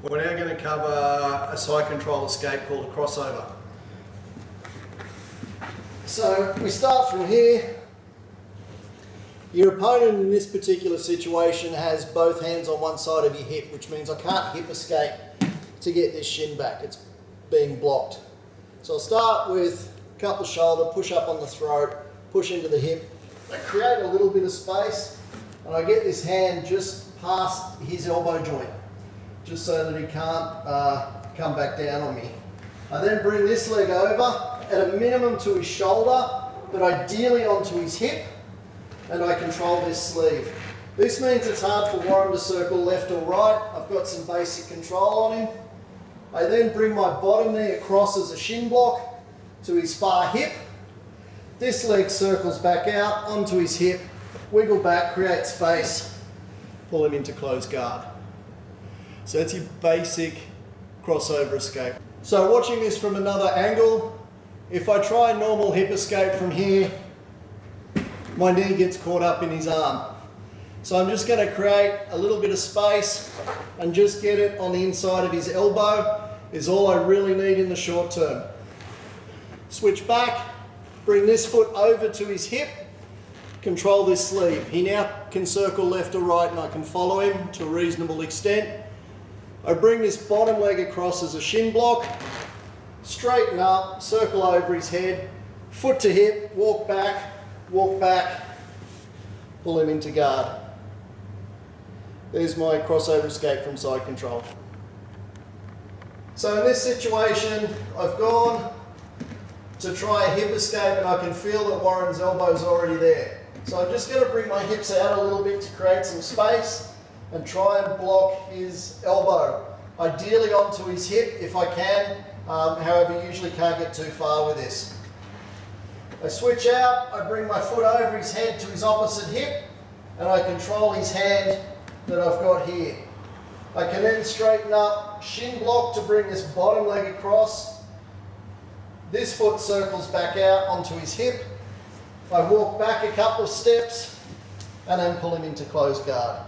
We're now going to cover a side control escape called a crossover. So we start from here. Your opponent in this particular situation has both hands on one side of your hip, which means I can't hip escape to get this shin back. It's being blocked. So I'll start with cut the shoulder, push up on the throat, push into the hip. I create a little bit of space and I get this hand just past his elbow joint, just so that he can't come back down on me. I then bring this leg over at a minimum to his shoulder, but ideally onto his hip, and I control this sleeve. This means it's hard for Warren to circle left or right. I've got some basic control on him. I then bring my bottom knee across as a shin block to his far hip. This leg circles back out onto his hip, wiggle back, create space, pull him into closed guard. So that's your basic crossover escape. So watching this from another angle, if I try normal hip escape from here, my knee gets caught up in his arm. So I'm just going to create a little bit of space and just get it on the inside of his elbow is all I really need in the short term. Switch back, bring this foot over to his hip, control this sleeve. He now can circle left or right and I can follow him to a reasonable extent. I bring this bottom leg across as a shin block, straighten up, circle over his head, foot to hip, walk back, pull him into guard. There's my crossover escape from side control. So in this situation, I've gone to try a hip escape and I can feel that Warren's elbow's already there. So I'm just going to bring my hips out a little bit to create some space and try and block his elbow. Ideally onto his hip if I can, however you usually can't get too far with this. I switch out, I bring my foot over his head to his opposite hip and I control his hand that I've got here. I can then straighten up, shin block to bring this bottom leg across. This foot circles back out onto his hip. I walk back a couple of steps and then pull him into closed guard.